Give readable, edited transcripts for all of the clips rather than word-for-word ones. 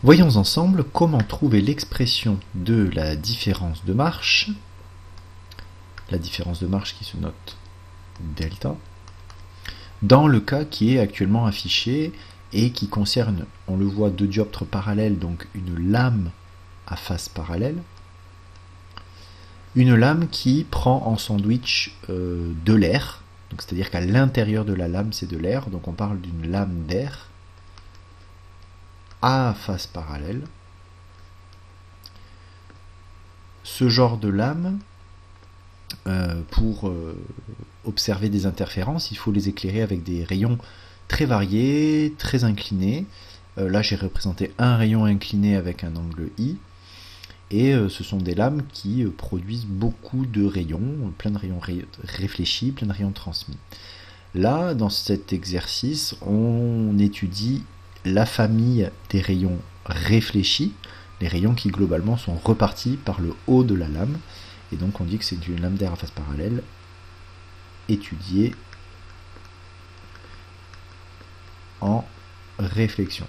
Voyons ensemble comment trouver l'expression de la différence de marche qui se note delta, dans le cas qui est actuellement affiché et qui concerne, on le voit, deux dioptres parallèles, donc une lame à face parallèle, une lame qui prend en sandwich de l'air, c'est-à-dire qu'à l'intérieur de la lame c'est de l'air, donc on parle d'une lame d'air à face parallèle. Ce genre de lame, pour observer des interférences, il faut les éclairer avec des rayons très variés, très inclinés. Là j'ai représenté un rayon incliné avec un angle I, et ce sont des lames qui produisent beaucoup de rayons, plein de rayons réfléchis, plein de rayons transmis. Là, dans cet exercice, on étudie la famille des rayons réfléchis, les rayons qui globalement sont repartis par le haut de la lame, et donc on dit que c'est une lame d'air à face parallèle étudiée en réflexion.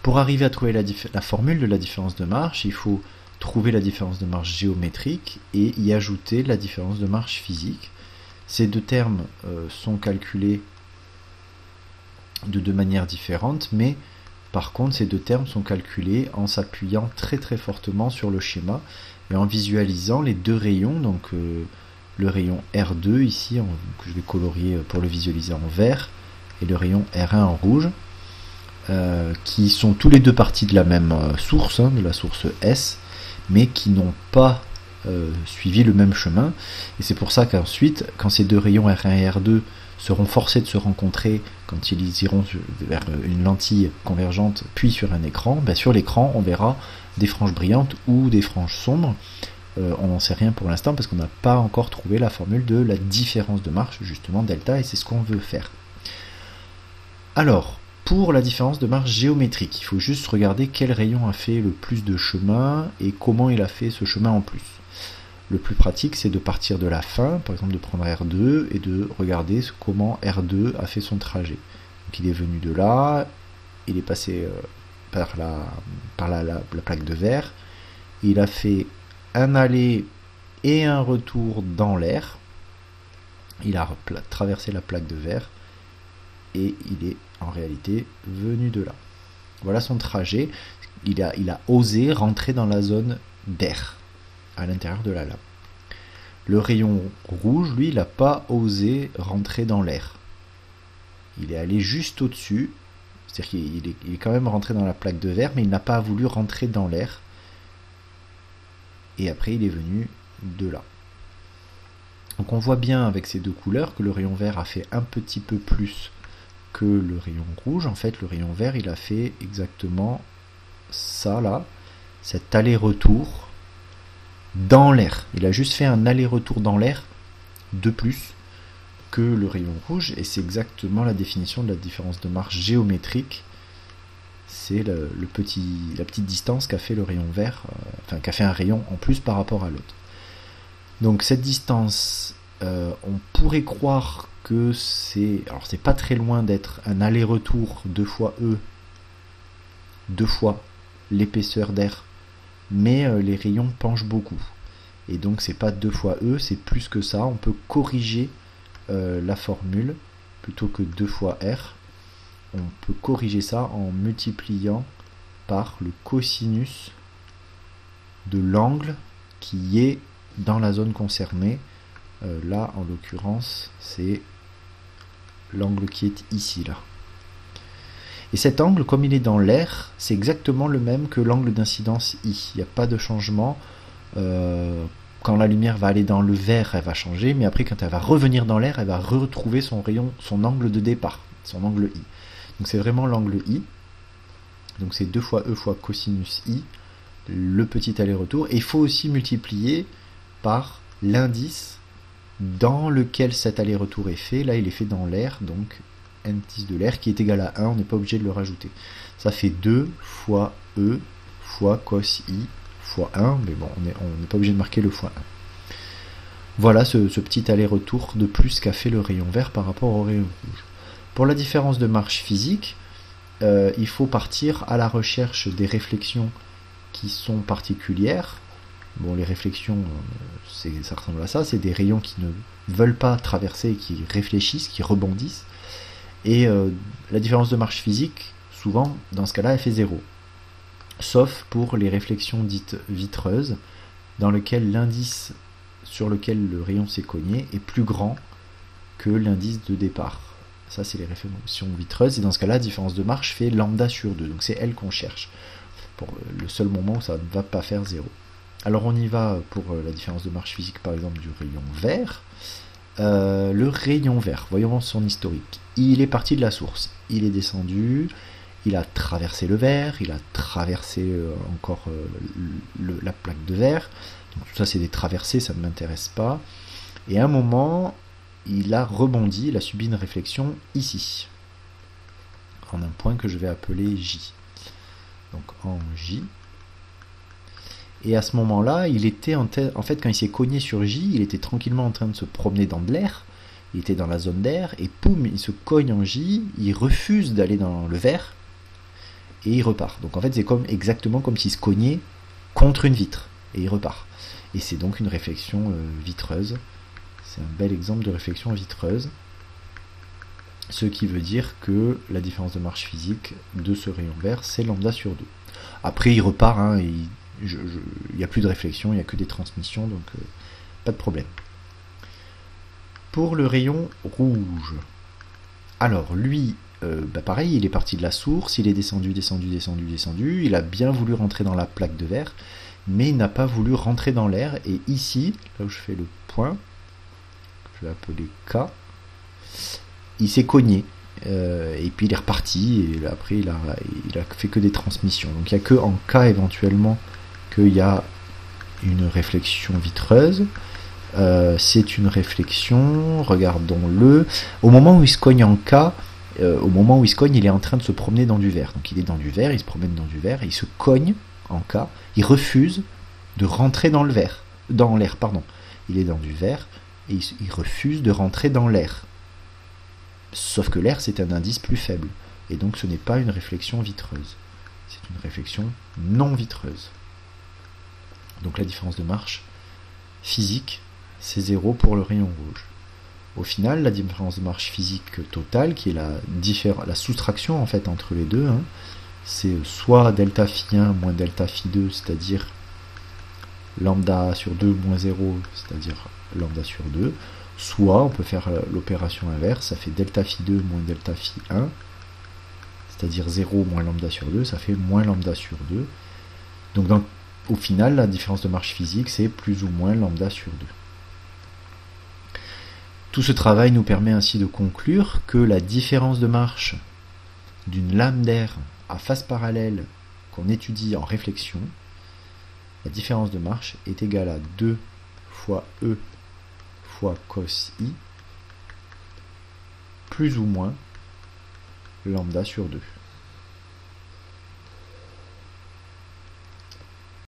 Pour arriver à trouver la formule de la différence de marche, il faut trouver la différence de marche géométrique et y ajouter la différence de marche physique. Ces deux termes sont calculés de deux manières différentes, mais par contre ces deux termes sont calculés en s'appuyant très très fortement sur le schéma et en visualisant les deux rayons, donc le rayon R2 ici, que je vais colorier pour le visualiser en vert, et le rayon R1 en rouge, qui sont tous les deux partis de la même source, de la source S, mais qui n'ont pas suivi le même chemin. Et c'est pour ça qu'ensuite, quand ces deux rayons R1 et R2 seront forcés de se rencontrer, quand ils iront vers une lentille convergente, puis sur un écran, sur l'écran on verra des franges brillantes ou des franges sombres. On n'en sait rien pour l'instant parce qu'on n'a pas encore trouvé la formule de la différence de marche, justement delta, et c'est ce qu'on veut faire. Alors, pour la différence de marche géométrique, il faut juste regarder quel rayon a fait le plus de chemin et comment il a fait ce chemin en plus. Le plus pratique, c'est de partir de la fin, par exemple de prendre R2 et de regarder comment R2 a fait son trajet. Donc il est venu de là, il est passé par la plaque de verre, il a fait un aller et un retour dans l'air, il a traversé la plaque de verre, et il est en réalité venu de là. Voilà son trajet. Il a osé rentrer dans la zone d'air à l'intérieur de la lame. Le rayon rouge, lui, il n'a pas osé rentrer dans l'air. Il est allé juste au-dessus, c'est-à-dire qu'il est quand même rentré dans la plaque de verre, mais il n'a pas voulu rentrer dans l'air. Et après, il est venu de là. Donc on voit bien avec ces deux couleurs que le rayon vert a fait un petit peu plus que le rayon rouge. En fait, le rayon vert, il a fait exactement ça là, cet aller-retour dans l'air. Il a juste fait un aller-retour dans l'air de plus que le rayon rouge, et c'est exactement la définition de la différence de marche géométrique. C'est la petite distance qu'a fait le rayon vert, qu'a fait un rayon en plus par rapport à l'autre. Donc cette distance, on pourrait croire que c'est pas très loin d'être un aller-retour 2 fois E, 2 fois l'épaisseur d'air, mais les rayons penchent beaucoup. Et donc c'est pas 2 fois E, c'est plus que ça. On peut corriger la formule, plutôt que 2 fois R, on peut corriger ça en multipliant par le cosinus de l'angle qui est dans la zone concernée. Là en l'occurrence c'est l'angle qui est ici là. Et cet angle, comme il est dans l'air, c'est exactement le même que l'angle d'incidence I. Il n'y a pas de changement. Quand la lumière va aller dans le vert, elle va changer, mais après quand elle va revenir dans l'air, elle va retrouver son rayon, son angle de départ, son angle I. Donc c'est vraiment l'angle I. Donc c'est 2 fois E fois cosinus I, le petit aller-retour. Et il faut aussi multiplier par l'indice dans lequel cet aller-retour est fait. Là il est fait dans l'air, donc indice de l'air qui est égal à 1, on n'est pas obligé de le rajouter. Ça fait 2 fois E fois cos I fois 1, mais bon, on n'est pas obligé de marquer le fois 1. Voilà ce petit aller-retour de plus qu'a fait le rayon vert par rapport au rayon rouge. Pour la différence de marche physique, il faut partir à la recherche des réflexions qui sont particulières. Bon, les réflexions, ça ressemble à ça, c'est des rayons qui ne veulent pas traverser, qui réfléchissent, qui rebondissent. Et la différence de marche physique, souvent, dans ce cas-là, elle fait 0. Sauf pour les réflexions dites vitreuses, dans lesquelles l'indice sur lequel le rayon s'est cogné est plus grand que l'indice de départ. Ça, c'est les réflexions vitreuses, et dans ce cas-là, la différence de marche fait lambda sur 2. Donc c'est elle qu'on cherche, pour le seul moment où ça ne va pas faire 0. Alors on y va pour la différence de marche physique, par exemple, du rayon vert. Le rayon vert, voyons son historique. Il est parti de la source, il est descendu, il a traversé le verre, il a traversé encore la plaque de verre. Donc tout ça c'est des traversées, ça ne m'intéresse pas. Et à un moment, il a rebondi, il a subi une réflexion ici, en un point que je vais appeler J. Donc en J. Et à ce moment-là, il était en fait, quand il s'est cogné sur J, il était tranquillement en train de se promener dans de l'air, il était dans la zone d'air, et poum, il se cogne en J, il refuse d'aller dans le verre, et il repart. Donc en fait, c'est exactement comme s'il se cognait contre une vitre, et il repart. Et c'est donc une réflexion vitreuse. C'est un bel exemple de réflexion vitreuse. Ce qui veut dire que la différence de marche physique de ce rayon vert, c'est lambda sur 2. Après, il repart, hein, il n'y a plus de réflexion, il n'y a que des transmissions, donc pas de problème. Pour le rayon rouge, alors lui, pareil, il est parti de la source, il est descendu, il a bien voulu rentrer dans la plaque de verre, mais il n'a pas voulu rentrer dans l'air, et ici, là où je fais le point, je vais appeler K, il s'est cogné, et puis il est reparti, et après il a fait que des transmissions. Donc il n'y a que en K éventuellement qu'il y a une réflexion vitreuse. C'est une réflexion, regardons-le. Au moment où il se cogne en K, il est en train de se promener dans du verre. Donc il est dans du verre, il se promène dans du verre, il se cogne en K, il refuse de rentrer dans l'air. Il est dans du verre et il refuse de rentrer dans l'air. Sauf que l'air, c'est un indice plus faible. Et donc ce n'est pas une réflexion vitreuse. C'est une réflexion non vitreuse. Donc la différence de marche physique, c'est 0 pour le rayon rouge. Au final, la différence de marche physique totale, qui est la soustraction en fait entre les deux, hein, c'est soit delta phi 1 moins delta phi 2, c'est-à-dire lambda sur 2 moins 0, c'est-à-dire lambda sur 2, soit on peut faire l'opération inverse, ça fait delta phi 2 moins delta phi 1, c'est-à-dire 0 moins lambda sur 2, ça fait moins lambda sur 2. Donc au final, la différence de marche physique, c'est plus ou moins lambda sur 2. Tout ce travail nous permet ainsi de conclure que la différence de marche d'une lame d'air à face parallèle qu'on étudie en réflexion, la différence de marche est égale à 2 fois E fois cos I, plus ou moins lambda sur 2.